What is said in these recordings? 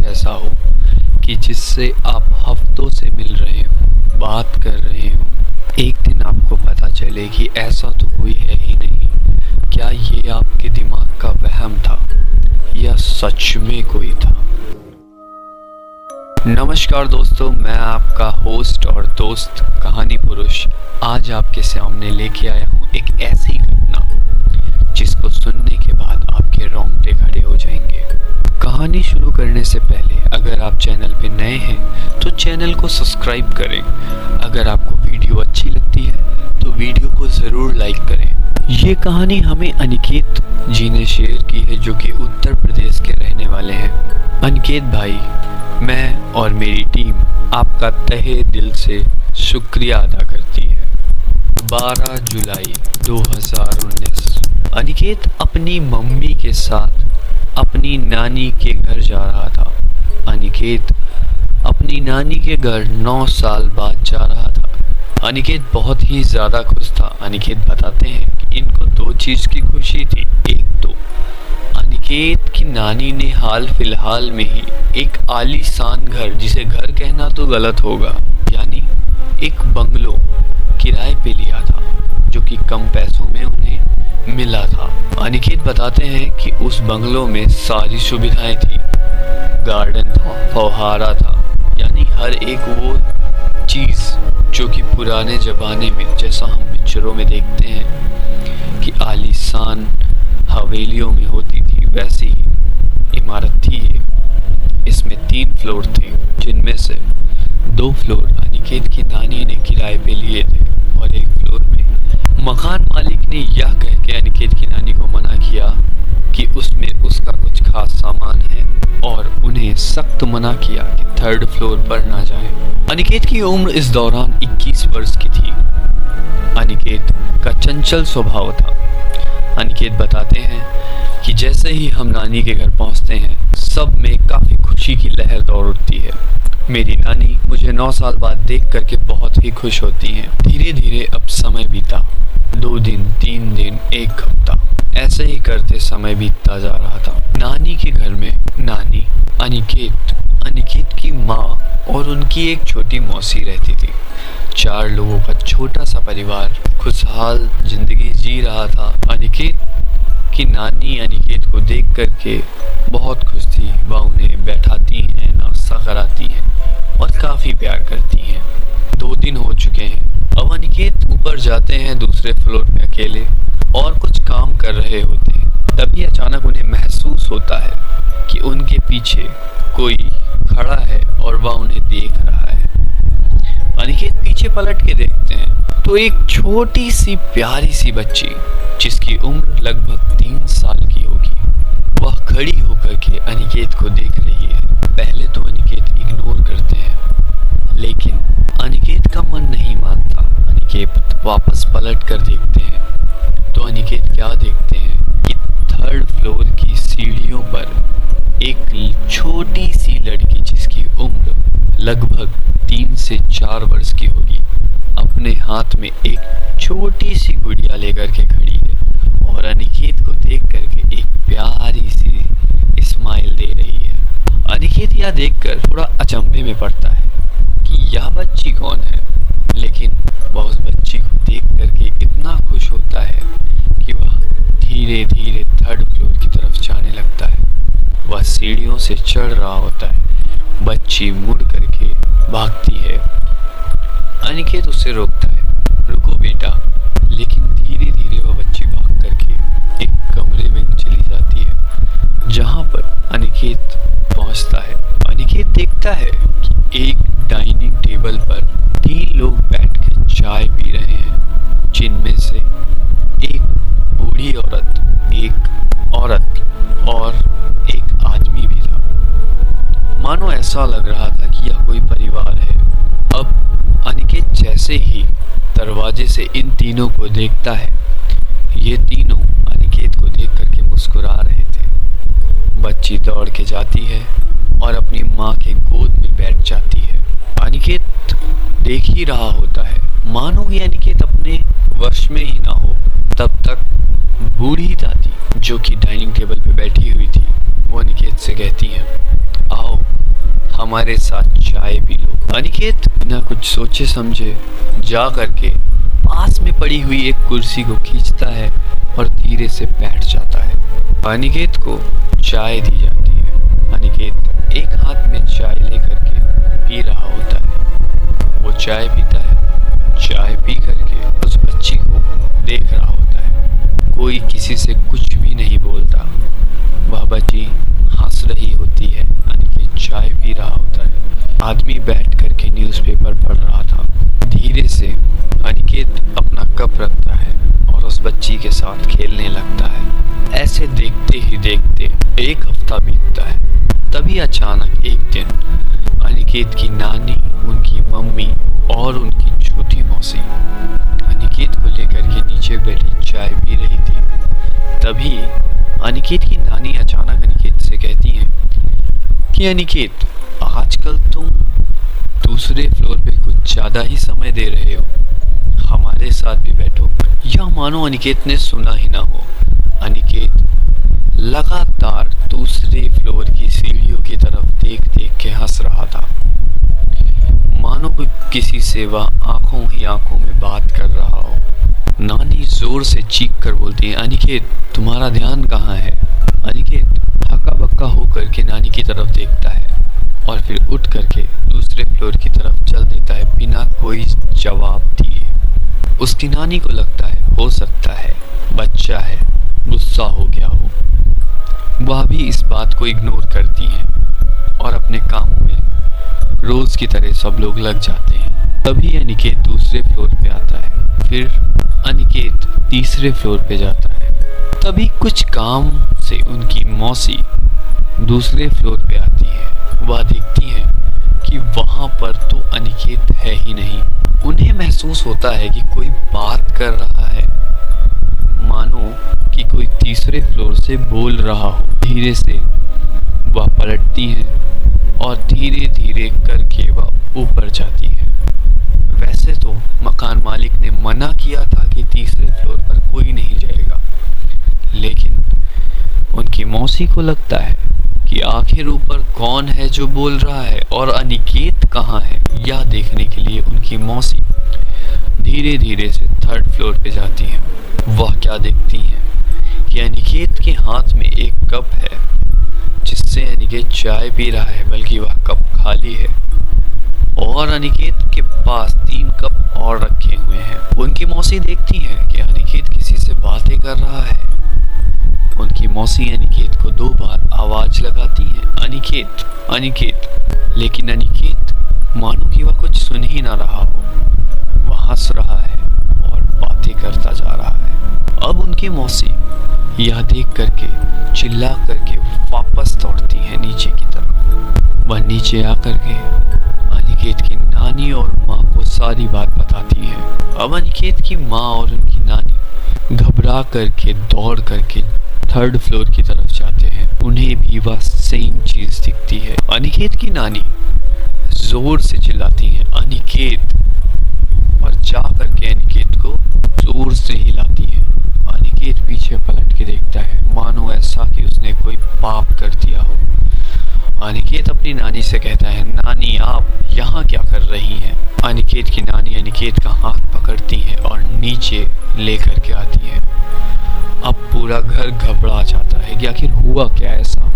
ऐसा हो कि जिससे आप हफ्तों से मिल रहे हो, बात कर रहे हो, एक दिन आपको पता चले कि ऐसा तो कोई है ही नहीं। क्या ये आपके दिमाग का वहम था या सच में कोई था? नमस्कार दोस्तों, मैं आपका होस्ट और दोस्त कहानी पुरुष आज आपके सामने लेके आया हूँ एक ऐसी घटना जिसको सुनने के बाद आपके रोंगटे खड़े हो जाएंगे। कहानी शुरू करने से पहले अगर आप चैनल पे नए हैं तो चैनल को सब्सक्राइब करें। अगर आपको वीडियो अच्छी लगती है तो वीडियो को ज़रूर लाइक करें। ये कहानी हमें अनिकेत जी ने शेयर की है, जो कि उत्तर प्रदेश के रहने वाले हैं। अनिकेत भाई, मैं और मेरी टीम आपका तहे दिल से शुक्रिया अदा करती है। 12 जुलाई 2019 अनिकेत अपनी मम्मी के साथ अपनी नानी के घर जा रहा था। अनिकेत अपनी नानी के घर 9 साल बाद जा रहा था। अनिकेत बहुत ही ज़्यादा खुश था। अनिकेत बताते हैं कि इनको 2 चीज़ की खुशी थी। एक तो अनिकेत की नानी ने हाल फिलहाल में ही एक आलीशान घर, जिसे घर कहना तो गलत होगा, यानी एक बंगलो किराए पे लिया था, जो कि कम पैसों में उन्हें मिला था। अनिकेत बताते हैं कि उस बंगलो में सारी सुविधाएं थी। गार्डन था, फव्वारा था, यानी हर एक वो चीज़ जो कि पुराने ज़माने में, जैसा हम पिक्चरों में देखते हैं कि आलीशान हवेलियों में होती थी, वैसी ही इमारत थी ये। इसमें 3 फ्लोर थे, जिनमें से 2 फ्लोर अनिकेत की नानी ने किराए पे लिए थे और 1 फ्लोर में मकान मालिक ने यह कह के अनिकेत की नानी को मना किया कि उसमें उसका कुछ खास सामान है और उन्हें सख्त मना किया कि 3rd फ्लोर पर ना जाए। अनिकेत की उम्र इस दौरान 21 वर्ष की थी। अनिकेत का चंचल स्वभाव था। अनिकेत बताते हैं कि जैसे ही हम नानी के घर पहुंचते हैं, सब में काफ़ी खुशी की लहर दौड़ उठती है। मेरी नानी मुझे 9 साल बाद देख करके बहुत ही खुश होती हैं। धीरे धीरे अब समय बीता। 2 दिन, 3 दिन, 1 हफ्ता, ऐसे ही करते समय बीतता जा रहा था। नानी के घर में नानी, अनिकेत की माँ और उनकी एक छोटी मौसी रहती थी। 4 लोगों का छोटा सा परिवार खुशहाल जिंदगी जी रहा था। अनिकेत की नानी अनिकेत को देख करके बहुत खुश थी। वह उन्हें बैठाती हैं, नाश्ता कराती हैं और काफ़ी प्यार करती हैं। 2 दिन हो चुके हैं। अब अनिकेत ऊपर जाते हैं दूसरे फ्लोर पे अकेले और कुछ काम कर रहे होते हैं। तभी अचानक उन्हें महसूस होता है कि उनके पीछे कोई खड़ा है और वह उन्हें देख रहा है। अनिकेत पीछे पलट के देखते हैं तो एक छोटी सी प्यारी सी बच्ची, जिसकी उम्र लगभग 3 साल की होगी, वह खड़ी होकर के अनिकेत को देख रही है। पहले तो अनिकेत इग्नोर करते हैं, लेकिन अनिकेत का मन नहीं मानता। अनिकेत वापस पलट कर देखते हैं तो अनिकेत क्या देखते हैं कि 3rd फ्लोर की सीढ़ियों पर एक छोटी सी लड़की, जिसकी उम्र लगभग 3 से 4 वर्ष की होगी, अपने हाथ में एक छोटी सी गुड़िया लेकर के खड़ी है और अनिकेत को देख करके एक प्यारी सी स्माइल दे रही है। अनिकेत यह देखकर थोड़ा अचंभे में पड़ता है कि यह बच्ची कौन है, लेकिन वह उस बच्ची को देख करके इतना खुश होता है कि वह धीरे धीरे 3rd फ्लोर की तरफ जाने लगता है। वह सीढ़ियों से चढ़ रहा होता है। बच्ची मुड़ करके भागती है। अनिकेत उसे रोकता है, रुको बेटा, लेकिन धीरे धीरे वह बच्ची भाग करके एक कमरे में चली जाती है, जहां पर अनिकेत पहुंचता है। अनिकेत देखता है कि एक डाइनिंग टेबल पर 3 लोग बैठ के चाय पी रहे हैं, जिनमें से एक बूढ़ी औरत, एक औरत और एक आदमी भी था। मानो ऐसा लग रहा था कि यह कोई परिवार है। अब अनिकेत जैसे ही दरवाजे से इन तीनों को देखता है, ये तीनों अनिकेत को देख करके मुस्कुरा रहे थे। बच्ची दौड़ के जाती है और अपनी माँ के गोद में बैठ जाती है। अनिकेत देख ही रहा होता है, मानो कि अनिकेत अपने वश में ही ना हो। तब तक बूढ़ी दादी, जो कि डाइनिंग टेबल पे बैठी हुई थी, वो अनिकेत से कहती हैं, आओ हमारे साथ चाय पी लो। अनिकेत बिना कुछ सोचे समझे जा करके पास में पड़ी हुई एक कुर्सी को खींचता है और धीरे से बैठ जाता है। अनिकेत को चाय दी जाती है। अनिकेत एक हाथ में चाय लेकर के पी रहा होता है। वो चाय पीता है। चाय पी करके उस बच्ची को देख रहा होता है। कोई किसी से कुछ भी नहीं बोलता। वह बच्ची हंस रही होती है। अनिकेत चाय पी रहा होता है। आदमी बैठ करके न्यूज़पेपर पढ़ रहा था। धीरे से अनिकेत अपना कप रखता है और उस बच्ची के साथ खेलने लगता है। ऐसे देखते ही देखते एक हफ्ता बीतता है। तभी अचानक एक दिन अनिकेत की नानी, उनकी मम्मी और उनकी छोटी मौसी अनिकेत को लेकर के नीचे बैठी चाय पी रही थी। तभी अनिकेत की नानी अचानक अनिकेत से कहती हैं कि अनिकेत, आजकल तुम दूसरे फ्लोर पे कुछ ज़्यादा ही समय दे रहे हो, हमारे साथ भी बैठो। या मानो अनिकेत ने सुना ही ना हो। अनिकेत लगातार दूसरे फ्लोर की सीढ़ियों की तरफ देख देख के हंस रहा था, मानो कोई किसी से वह आंखों ही आंखों में बात कर रहा हो। नानी जोर से चीख कर बोलती है, अनिकेत तुम्हारा ध्यान कहाँ है? अनिकेत हक्का बक्का होकर के नानी की तरफ देखता है और फिर उठ करके दूसरे फ्लोर की तरफ चल देता है बिना कोई जवाब दिए। उसकी नानी को लगता है हो सकता है बच्चा है, गुस्सा हो गया हो। वह भी इस बात को इग्नोर करती हैं और अपने कामों में रोज की तरह सब लोग लग जाते हैं। तभी अनिकेत दूसरे फ्लोर पे आता है। फिर अनिकेत तीसरे फ्लोर पे जाता है। तभी कुछ काम से उनकी मौसी दूसरे फ्लोर पे आती है। वह देखती है कि वहां पर तो अनिकेत है ही नहीं। उन्हें महसूस होता है कि कोई बात कर रहा है, मानो कि कोई तीसरे फ्लोर से बोल रहा हो। धीरे से वह पलटती है और धीरे धीरे करके वह ऊपर जाती है। वैसे तो मकान मालिक ने मना किया था कि तीसरे फ्लोर पर कोई नहीं जाएगा, लेकिन उनकी मौसी को लगता है कि आखिर ऊपर कौन है जो बोल रहा है और अनिकेत कहाँ है। यह देखने के लिए उनकी मौसी धीरे धीरे से थर्ड फ्लोर पे जाती हैं। वह क्या देखती हैं कि अनिकेत के हाथ में एक कप है जिससे अनिकेत चाय पी रहा है, बल्कि वह कप खाली है और अनिकेत के पास 3 कप और रखे हुए हैं। उनकी मौसी देखती हैं कि अनिकेत किसी से बातें कर रहा है। उनकी मौसी अनिकेत को 2 बार आवाज लगाती है, अनिकेत अनिकेत, लेकिन अनिकेत मानो कि वह कुछ सुन ही ना रहा हो। वह हंस रहा है और बातें करता जा रहा है। अब उनकी मौसी यह देख करके चिल्ला करके वापस दौड़ती है नीचे की तरफ। वह नीचे आकर के अनिकेत की नानी और माँ को सारी बात बताती है। अब अनिकेत की माँ और उनकी नानी घबरा करके दौड़ करके थर्ड फ्लोर की तरफ जाते हैं। उन्हें भी वह सेम चीज दिखती है। अनिकेत की नानी जोर से चिल्लाती है, अनिकेत, और जा करके अनिकेत को जोर से हिलाती है। अनिकेत पीछे पलट के देखता है, मानो ऐसा कि उसने कोई पाप कर दिया हो। अनिकेत अपनी नानी से कहता है, नानी आप यहाँ क्या कर रही हैं? अनिकेत की नानी अनिकेत का हाथ पकड़ती है और नीचे लेकर के आती है। अब पूरा घर घबरा जाता है कि आखिर हुआ क्या ऐसा।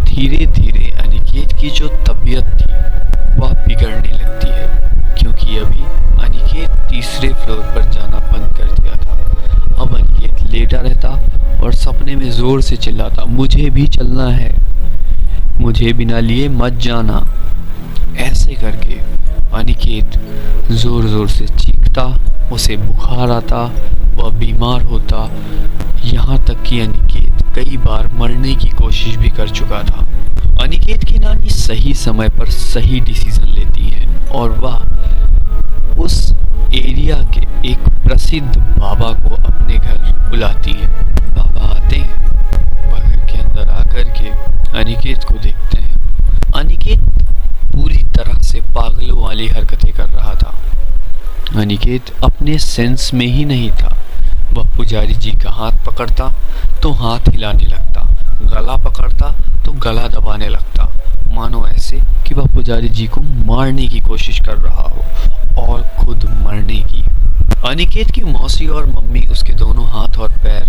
धीरे धीरे अनिकेत की जो तबीयत थी वह बिगड़ने लगती है, क्योंकि अभी अनिकेत तीसरे फ्लोर पर जाना बंद कर दिया था। अब अनिकेत लेटा रहता और सपने में जोर से चिल्लाता, मुझे भी चलना है, मुझे बिना लिए मत जाना। ऐसे करके अनिकेत जोर जोर से चीखता, उसे बुखार आता, वह बीमार होता, यहाँ तक कि अनिकेत कई बार मरने की कोशिश भी कर चुका था। अनिकेत की नानी सही समय पर सही डिसीजन लेती है और वह उस एरिया के एक प्रसिद्ध बाबा को अपने घर बुलाती है। बाबा आते हैं, वह घर के अंदर आकर के अनिकेत को देखते हैं। अनिकेत पूरी तरह से पागलों वाली हरकतें कर रहा था। अनिकेत अपने सेंस में ही नहीं था। वह पुजारी जी का हाथ पकड़ता तो हाथ हिलाने लगता, गला पकड़ता तो गला दबाने लगता, मानो ऐसे कि वह पुजारी जी को मारने की कोशिश कर रहा हो और खुद मरने की। अनिकेत की मौसी और मम्मी उसके दोनों हाथ और पैर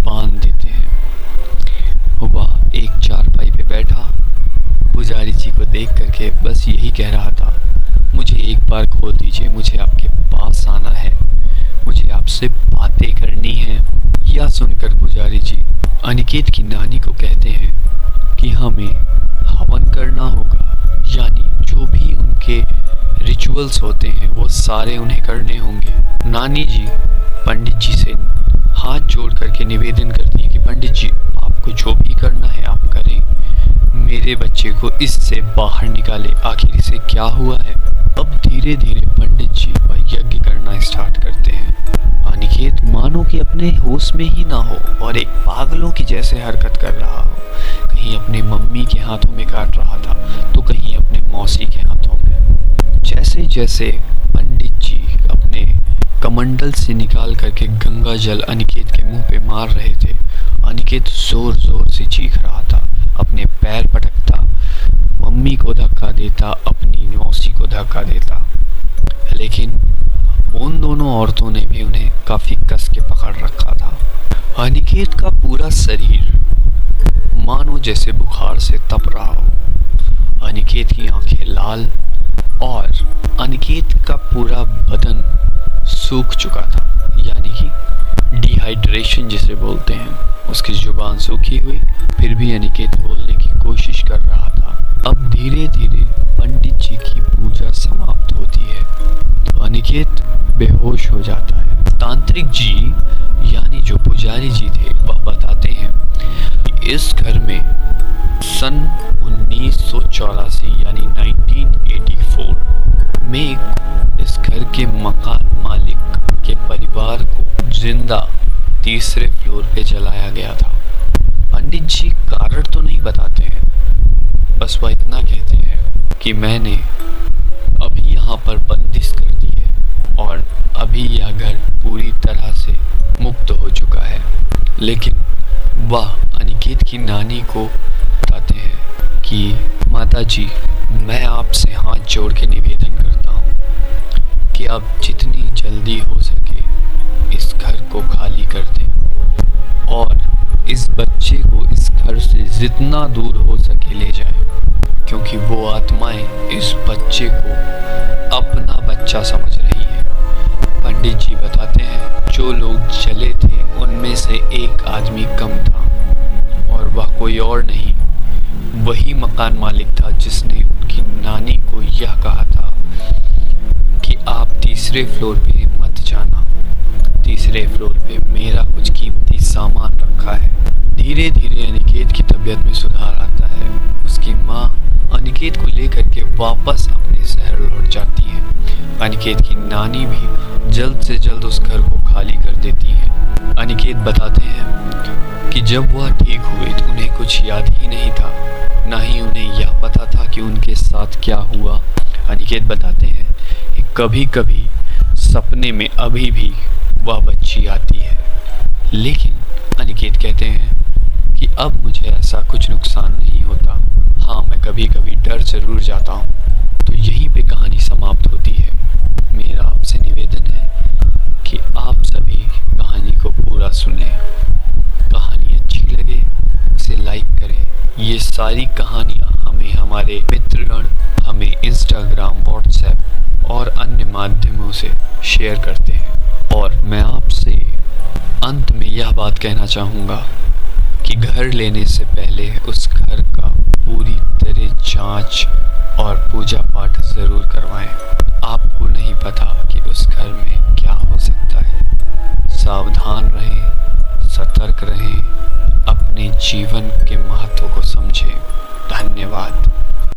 बांध देते हैं। वह एक चारपाई पे बैठा पुजारी जी को देख करके बस यही कह रहा था, मुझे एक बार खोल दीजिए, मुझे आपके पास आना है, मुझे आपसे बातें करनी है। यह सुनकर पुजारी जी अनिकेत की नानी को कहते हैं कि हमें हवन करना होगा, यानी जो भी उनके रिचुअल्स होते हैं वो सारे उन्हें करने होंगे। नानी जी पंडित जी से हाथ जोड़ करके निवेदन करती है कि पंडित जी, आपको जो भी करना है आप करें, मेरे बच्चे को इससे बाहर निकाले, आखिर इसे क्या हुआ है। अब धीरे धीरे पंडित जी वह यज्ञ करना स्टार्ट करते हैं। अनिकेत मानो कि अपने होश में ही ना हो और एक पागलों की जैसे हरकत कर रहा हो, कहीं अपने मम्मी के हाथों में काट रहा था तो कहीं अपने मौसी के हाथों में। जैसे जैसे पंडित जी अपने कमंडल से निकाल करके गंगा जल अनिकेत के मुंह पे मार रहे थे, अनिकेत जोर जोर से चीख रहा था, अपने पैर पटकता, मम्मी को धक्का देता, अपनी मौसी को धक्का देता। लेकिन उन दोनों औरतों ने भी उन्हें काफी कस के पकड़ रखा था। अनिकेत का पूरा शरीर मानो जैसे बुखार से तप रहा हो। अनिकेत की आंखें लाल और अनिकेत का पूरा बदन सूख चुका था, यानी कि डिहाइड्रेशन जिसे बोलते हैं। उसकी जुबान सूखी हुई, फिर भी अनिकेत बोलने की कोशिश कर रहा था। अब धीरे धीरे पंडित जी की पूजा समाप्त होती है तो अनिकेत बेहोश हो जाता है। तांत्रिक जी यानी जो पुजारी जी थे वह बताते हैं कि इस घर में सन 1984 यानी 1984 में इस घर के मकान मालिक के परिवार को जिंदा तीसरे फ्लोर पे जलाया गया था। पंडित जी कारण तो नहीं बताते हैं, बस वह इतना कहते हैं कि मैंने अभी यहाँ पर बंदिश कर दी है और अभी यह घर पूरी तरह से मुक्त हो चुका है। लेकिन वह अनिकेत की नानी को बताते हैं कि माता जी, मैं आपसे हाथ जोड़ के निवेदन करता हूँ कि आप जितनी जल्दी हो सके इस घर को खाली कर दें और इस बच्चे को इस घर से जितना दूर हो सके ले जाएं, क्योंकि वो आत्माएं इस बच्चे को अपना बच्चा समझ रही है। पंडित जी बताते हैं जो लोग जले थे उनमें से एक आदमी कम था और वह कोई और नहीं, वही मकान मालिक था जिसने उनकी नानी को यह कहा था कि आप तीसरे फ्लोर पे मत जाना, तीसरे फ्लोर पे मेरा कुछ कीमती सामान रखा है। धीरे धीरे अनिकेत की तबीयत में सुधार आता है। उसकी माँ अनिकेत को लेकर के वापस अपने शहर लौट जाती है। अनिकेत की नानी भी जल्द से जल्द उस घर को खाली कर देती है। अनिकेत बताते हैं कि जब वह ठीक हुए तो उन्हें कुछ याद ही नहीं था, ना ही उन्हें यह पता था कि उनके साथ क्या हुआ। अनिकेत बताते हैं कि कभी कभी सपने में अभी भी वह बच्ची आती है, लेकिन अनिकेत कहते हैं कि अब मुझे ऐसा कुछ नुकसान नहीं होता। हाँ, मैं कभी कभी डर जरूर जाता हूँ। तो यहीं पे कहानी समाप्त होती है। मेरा आपसे निवेदन है कि आप सभी कहानी को पूरा सुने। कहानी अच्छी लगे उसे लाइक करें। ये सारी कहानियाँ हमें हमारे मित्रगण हमें इंस्टाग्राम, व्हाट्सएप और अन्य माध्यमों से शेयर करते हैं। और मैं आपसे अंत में यह बात कहना चाहूँगा कि घर लेने से पहले उस घर का पूरी तरह जांच और पूजा पाठ ज़रूर करवाएं। आपको नहीं पता कि उस घर में क्या हो सकता है। सावधान रहें, सतर्क रहें, अपने जीवन के महत्व को समझें। धन्यवाद।